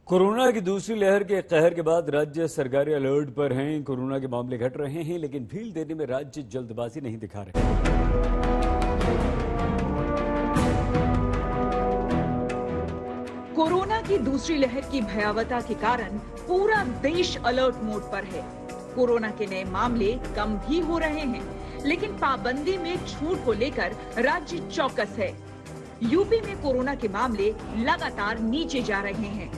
Corona की दूसरी लहर के कहर के बाद राज्य सरकारी अलर्ट पर हैं। कोरोना के मामले घट रहे हैं, लेकिन ढील देने में राज्य जल्दबाजी नहीं दिखा रहे। कोरोना की दूसरी लहर की भयावहता के कारण पूरा देश अलर्ट मोड पर है। कोरोना के नए मामले कम भी हो रहे हैं, लेकिन पाबंदी में छूट को लेकर राज्य चौकस है। यूपी में कोरोना के मामले लगातार नीचे जा रहे हैं।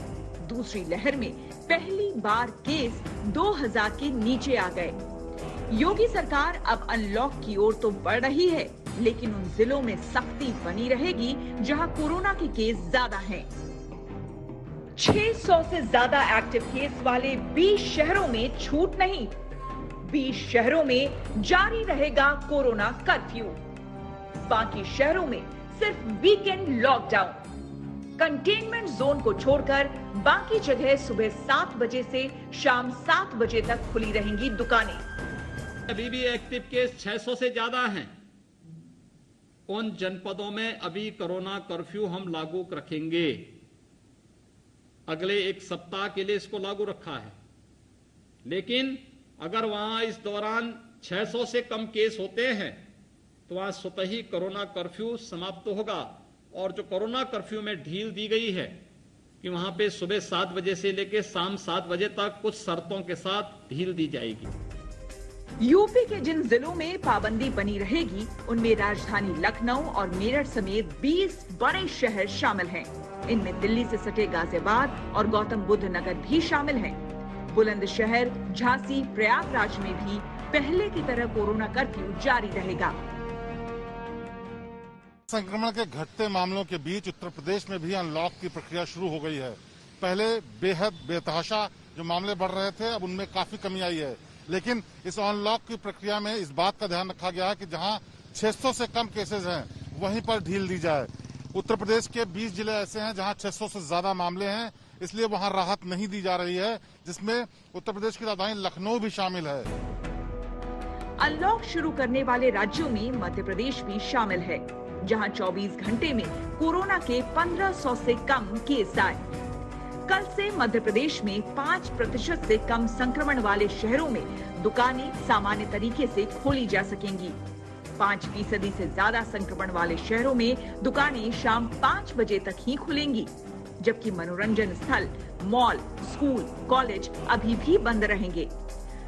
दूसरी लहर में पहली बार केस 2000 के नीचे आ गए। योगी सरकार अब अनलॉक की ओर तो बढ़ रही है, लेकिन उन जिलों में सख्ती बनी रहेगी जहां कोरोना के केस ज्यादा हैं। 600 से ज्यादा एक्टिव केस वाले 20 शहरों में छूट नहीं। 20 शहरों में जारी रहेगा कोरोना कर्फ्यू। बाकी शहरों में सिर्फ वीकेंड लॉकडाउन। कंटेनमेंट जोन को छोड़कर बाकी जगह सुबह 7 बजे से शाम 7 बजे तक खुली रहेंगी दुकानें। अभी भी एक्टिव केस 600 से ज्यादा हैं। उन जनपदों में अभी कोरोना कर्फ्यू हम लागू रखेंगे। अगले एक सप्ताह के लिए इसको लागू रखा है, लेकिन अगर वहां इस दौरान 600 से कम केस होते हैं तो वहां स्वतः ही कोरोना कर्फ्यू समाप्त होगा। और जो कोरोना कर्फ्यू में ढील दी गई है कि वहां पे सुबह 7 बजे से लेकर शाम 7 बजे तक कुछ शर्तों के साथ ढील दी जाएगी। यूपी के जिन जिलों में पाबंदी बनी रहेगी, उनमें राजधानी लखनऊ और मेरठ समेत 20 बड़े शहर शामिल हैं। इनमें दिल्ली से सटे गाजियाबाद और गौतम बुद्ध नगर भी शामिल हैं। बुलंदशहर, झांसी, प्रयागराज में भी पहले की तरह कोरोना कर्फ्यू जारी रहेगा। संक्रमण के घटते मामलों के बीच उत्तर प्रदेश में भी अनलॉक की प्रक्रिया शुरू हो गई है। पहले बेहद बेतहाशा जो मामले बढ़ रहे थे, अब उनमें काफी कमी आई है। लेकिन इस अनलॉक की प्रक्रिया में इस बात का ध्यान रखा गया है कि जहां 600 से कम केसेस हैं, वहीं पर ढील दी जाए। उत्तर प्रदेश के 20 जिले ऐसे हैं जहां 600 से ज्यादा मामले हैं, इसलिए वहां राहत नहीं दी जा रही है, जिसमें उत्तर प्रदेश की राजधानी लखनऊ भी शामिल है। अनलॉक शुरू करने वाले राज्यों में मध्य प्रदेश भी शामिल है, जहां 24 घंटे में कोरोना के 1500 से कम केस आए। कल से मध्य प्रदेश में 5% से कम संक्रमण वाले शहरों में दुकानें सामान्य तरीके से खोली जा सकेंगी। 5% से ज्यादा संक्रमण वाले शहरों में दुकानें शाम 5 बजे तक ही खुलेंगी, जबकि मनोरंजन स्थल, मॉल, स्कूल, कॉलेज अभी भी बंद रहेंगे।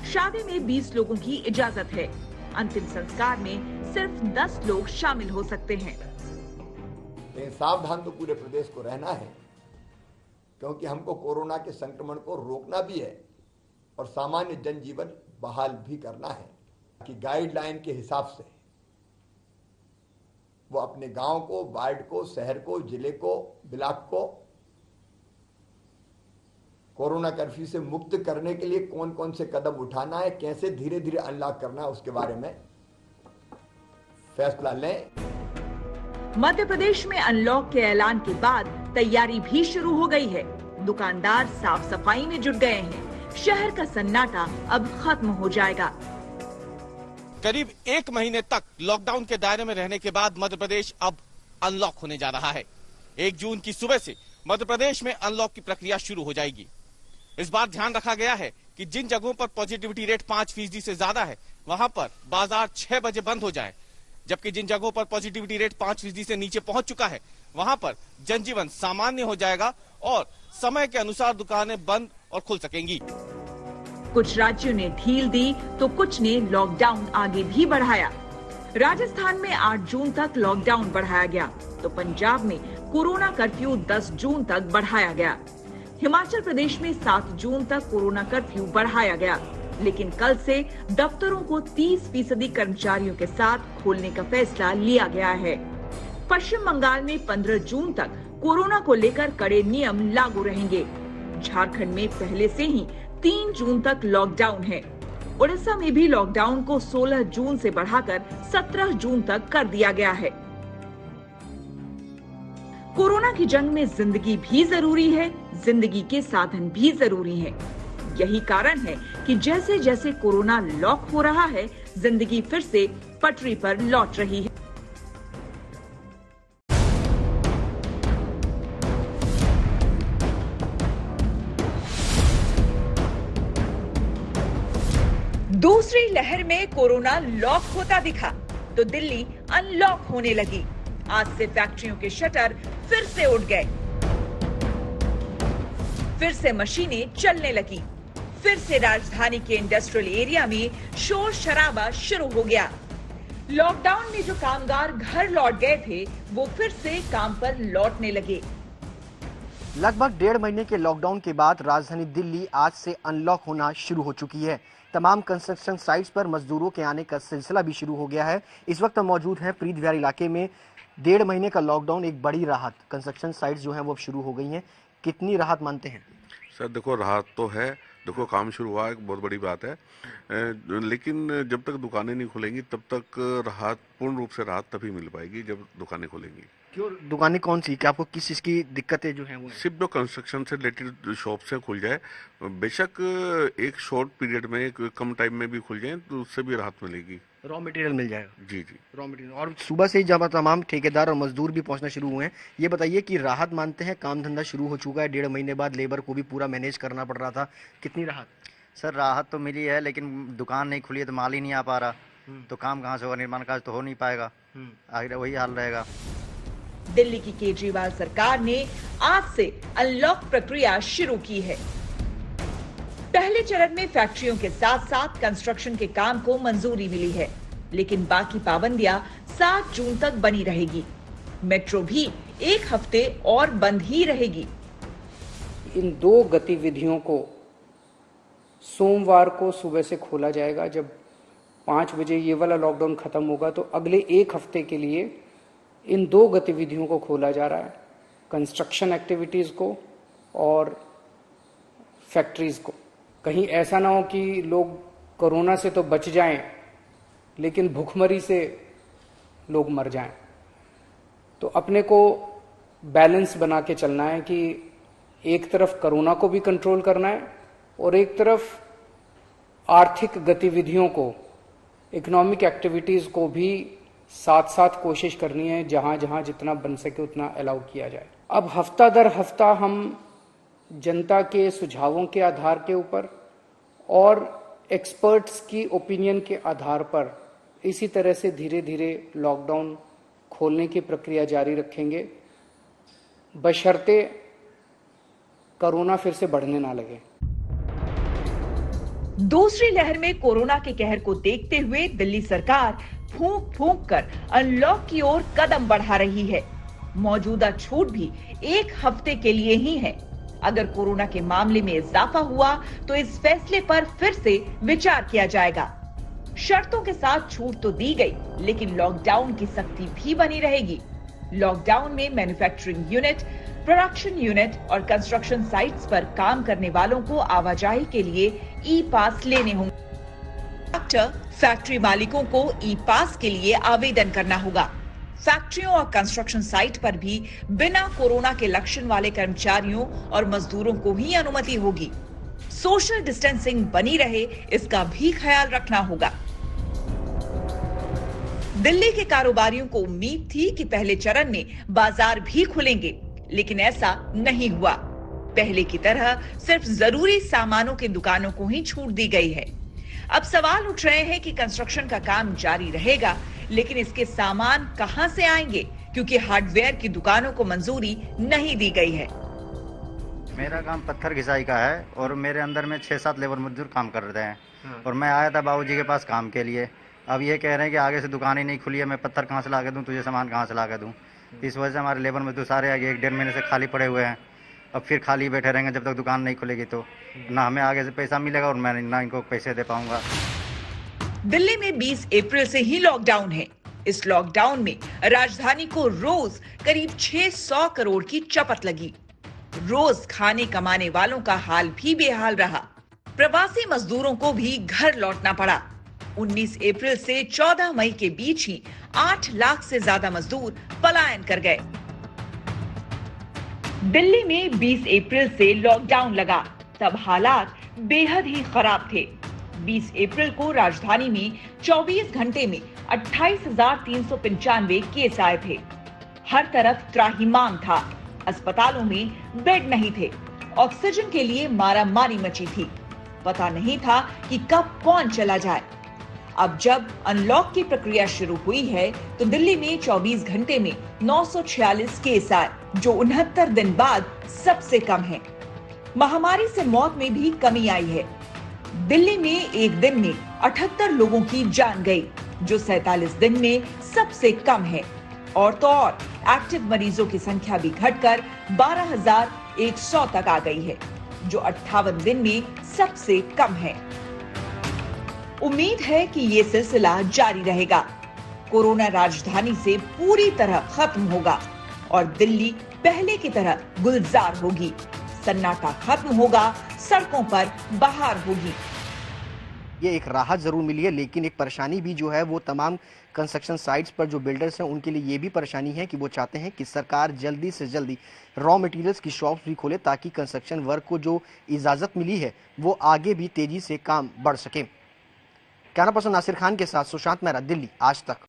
शादी में 20 लोगों की इजाजत है। अंतिम संस्कार में सिर्फ 10 लोग शामिल हो सकते हैं। सावधान तो पूरे प्रदेश को रहना है, क्योंकि हमको कोरोना के संक्रमण को रोकना भी है और सामान्य जनजीवन बहाल भी करना है कि गाइडलाइन के हिसाब से वो अपने गांव को, वार्ड को, शहर को, जिले को, ब्लॉक को कोरोना कर्फ्यू से मुक्त करने के लिए कौन कौन से कदम उठाना है, कैसे धीरे धीरे अनलॉक करना है, उसके बारे में फैसला लें। मध्य प्रदेश में अनलॉक के ऐलान के बाद तैयारी भी शुरू हो गई है। दुकानदार साफ सफाई में जुट गए हैं। शहर का सन्नाटा अब खत्म हो जाएगा। करीब 1 महीने तक लॉकडाउन के दायरे में रहने के बाद मध्य प्रदेश अब अनलॉक होने जा रहा है। 1 जून की सुबह से मध्य प्रदेश में अनलॉक की प्रक्रिया शुरू हो जाएगी। इस बार ध्यान रखा गया है कि जिन जगहों पर पॉजिटिविटी रेट 5% से ज्यादा है, वहां पर बाजार 6 बजे बंद हो जाए, जबकि जिन जगहों पर पॉजिटिविटी रेट 5% से नीचे पहुंच चुका है, वहां पर जनजीवन सामान्य हो जाएगा और समय के अनुसार दुकानें बंद और खुल सकेंगी। कुछ राज्यों ने ढील दी तो कुछ ने लॉकडाउन आगे भी बढ़ाया। राजस्थान में 8 जून तक लॉकडाउन बढ़ाया गया, तो पंजाब में कोरोना कर्फ्यू 10 जून तक बढ़ाया गया। हिमाचल प्रदेश में 7 जून तक कोरोना कर्फ्यू बढ़ाया गया, लेकिन कल से दफ्तरों को 30% कर्मचारियों के साथ खोलने का फैसला लिया गया है। पश्चिम बंगाल में 15 जून तक कोरोना को लेकर कड़े नियम लागू रहेंगे। झारखंड में पहले से ही 3 जून तक लॉकडाउन है। उड़ीसा में भी लॉकडाउन को 16 जून से बढ़ाकर 17 जून तक कर दिया गया है। कोरोना की जंग में जिंदगी भी जरूरी है, जिंदगी के साधन भी जरूरी हैं। यही कारण है कि जैसे जैसे कोरोना लॉक हो रहा है, जिंदगी फिर से पटरी पर लौट रही है। दूसरी लहर में कोरोना लॉक होता दिखा तो दिल्ली अनलॉक होने लगी। आज से फैक्ट्रियों के शटर फिर से उठ गए, फिर से मशीनें चलने लगी, फिर से राजधानी के इंडस्ट्रियल एरिया में शोर शराबा शुरू हो गया। लॉकडाउन में जो कामगार घर लौट गए थे वो फिर से काम पर लौटने लगे। लगभग 1.5 महीने के लॉकडाउन के बाद राजधानी दिल्ली आज से अनलॉक होना शुरू हो चुकी है। तमाम कंस्ट्रक्शन साइट्स पर मजदूरों के आने का सिलसिला भी शुरू हो गया है। इस वक्त हम मौजूद हैं प्रीत विहार इलाके में। 1.5 महीने का लॉकडाउन एक बड़ी राहत, कंस्ट्रक्शन साइट्स जो हैं वो अब शुरू हो गई हैं। कितनी राहत मानते हैं? सर देखो, राहत तो है, देखो काम शुरू हुआ एक बहुत बड़ी बात है, लेकिन जब तक दुकानें नहीं खुलेंगी तब तक राहत, पूर्ण रूप से राहत तभी मिल पाएगी जब दुकानें खुलेंगी। क्यों? दुकानें कौन सी? क्या आपको किस चीज़ की दिक्कतें जो हैं वो? सिर्फ जो कंस्ट्रक्शन से रिलेटेड शॉप से खुल जाए, बेशक एक शॉर्ट पीरियड में, एक कम टाइम में भी खुल जाए तो उससे भी राहत मिलेगी। रॉ मटेरियल मिल जाएगा? जी जी, रॉ मटेरियल। और सुबह से ही जब तमाम ठेकेदार और मजदूर भी पहुंचना शुरू हुए हैं, ये बताइए कि राहत मानते हैं? काम धंधा शुरू हो चुका है, 1.5 महीने बाद लेबर को भी पूरा मैनेज करना पड़ रहा था, कितनी राहत? सर राहत तो मिली है, लेकिन दुकान नहीं खुली है तो माल ही नहीं आ पा रहा, तो काम कहाँ से होगा? निर्माण कार्य तो हो नहीं पाएगा, आगे वही हाल रहेगा। दिल्ली की केजरीवाल सरकार ने आज से अनलॉक प्रक्रिया शुरू की है। पहले चरण में फैक्ट्रियों के साथ साथ कंस्ट्रक्शन के काम को मंजूरी मिली है, लेकिन बाकी पाबंदियां 7 जून तक बनी रहेगी। मेट्रो भी 1 हफ्ते और बंद ही रहेगी। इन 2 गतिविधियों को सोमवार को सुबह से खोला जाएगा। जब 5 बजे ये वाला लॉकडाउन खत्म होगा तो अगले 1 हफ्ते के लिए इन 2 गतिविधियों को खोला जा रहा है, कंस्ट्रक्शन एक्टिविटीज को और फैक्ट्रीज को। कहीं ऐसा ना हो कि लोग कोरोना से तो बच जाएं लेकिन भूखमरी से लोग मर जाएं। तो अपने को बैलेंस बना के चलना है कि एक तरफ कोरोना को भी कंट्रोल करना है और एक तरफ आर्थिक गतिविधियों को, इकोनॉमिक एक्टिविटीज को भी साथ साथ कोशिश करनी है, जहां जहां जितना बन सके उतना अलाउ किया जाए। अब हफ्ता दर हफ्ता हम जनता के सुझावों के आधार के ऊपर और एक्सपर्ट्स की ओपिनियन के आधार पर इसी तरह से धीरे धीरे लॉकडाउन खोलने की प्रक्रिया जारी रखेंगे, बशर्ते कोरोना फिर से बढ़ने ना लगे। दूसरी लहर में कोरोना के कहर को देखते हुए दिल्ली सरकार फूंक फूंक कर अनलॉक की ओर कदम बढ़ा रही है। मौजूदा छूट भी 1 हफ्ते के लिए ही है। अगर कोरोना के मामले में इजाफा हुआ तो इस फैसले पर फिर से विचार किया जाएगा। शर्तों के साथ छूट तो दी गई, लेकिन लॉकडाउन की सख्ती भी बनी रहेगी। लॉकडाउन में मैन्युफैक्चरिंग यूनिट, प्रोडक्शन यूनिट और कंस्ट्रक्शन साइट्स पर काम करने वालों को आवाजाही के लिए ई पास लेने होंगे। फैक्ट्री मालिकों को ई पास के लिए आवेदन करना होगा। फैक्ट्रियों और कंस्ट्रक्शन साइट पर भी बिना कोरोना के लक्षण वाले कर्मचारियों और मजदूरों को ही अनुमति होगी। सोशल डिस्टेंसिंग बनी रहे, इसका भी ख्याल रखना होगा। दिल्ली के कारोबारियों को उम्मीद थी कि पहले चरण में बाजार भी खुलेंगे, लेकिन ऐसा नहीं हुआ। पहले की तरह सिर्फ जरूरी सामानों की दुकानों को ही छूट दी गई है। अब सवाल उठ रहे हैं कि कंस्ट्रक्शन का काम जारी रहेगा, लेकिन इसके सामान कहां से आएंगे, क्योंकि हार्डवेयर की दुकानों को मंजूरी नहीं दी गई है। मेरा काम पत्थर घिसाई का है और मेरे अंदर में 6-7 लेबर मजदूर काम कर रहे हैं और मैं आया था बाबूजी के पास काम के लिए। अब ये कह रहे हैं कि आगे से दुकान ही नहीं खुली है, मैं पत्थर कहाँ से ला के दूँ, तुझे सामान कहाँ से ला के दूँ। इस वजह से हमारे लेबर मजदूर सारे आगे 1-1.5 महीने से खाली पड़े हुए हैं। अब फिर खाली बैठे रहेंगे जब तक दुकान नहीं खुलेगी, तो ना हमें आगे से पैसा मिलेगा और मैं ना इनको पैसे दे पाऊंगा। दिल्ली में 20 अप्रैल से ही लॉकडाउन है। इस लॉकडाउन में राजधानी को रोज करीब 600 करोड़ की चपत लगी। रोज खाने कमाने वालों का हाल भी बेहाल रहा। प्रवासी मजदूरों को भी घर लौटना पड़ा। 19 अप्रैल से 14 मई के बीच ही 8 लाख से ज्यादा मजदूर पलायन कर गए। दिल्ली में 20 अप्रैल से लॉकडाउन लगा, तब हालात बेहद ही खराब थे। 20 अप्रैल को राजधानी में 24 घंटे में 28,395 केस आए थे। हर तरफ त्राहिमाम था। अस्पतालों में बेड नहीं थे। ऑक्सीजन के लिए मारामारी मची थी। पता नहीं था कि कब कौन चला जाए। अब जब अनलॉक की प्रक्रिया शुरू हुई है तो दिल्ली में 24 घंटे में 946 केस आए, जो 69 दिन बाद सबसे कम है। महामारी से मौत में भी कमी आई है। दिल्ली में एक दिन में 78 लोगों की जान गई, जो 47 दिन में सबसे कम है। और तो और एक्टिव मरीजों की संख्या भी घटकर 12,100 तक आ गई है, जो 58 दिन में सबसे कम है। उम्मीद है कि ये सिलसिला जारी रहेगा। कोरोना राजधानी से पूरी तरह खत्म होगा और दिल्ली पहले की तरह गुलजार होगी। सन्नाटा खत्म होगा, सड़कों पर बहार होगी। ये एक राहत जरूर मिली है, लेकिन एक परेशानी भी जो है वो तमाम कंस्ट्रक्शन साइट्स पर जो बिल्डर्स हैं उनके लिए ये भी परेशानी है कि वो चाहते हैं कि सरकार जल्दी से जल्दी रॉ मटेरियल्स की शॉप्स भी खोले, ताकि कंस्ट्रक्शन वर्क को जो इजाज़त मिली है वो आगे भी तेजी से काम बढ़ सके। कैमरा पर्सन नासिर खान के साथ सुशांत मेहरा, दिल्ली आज तक।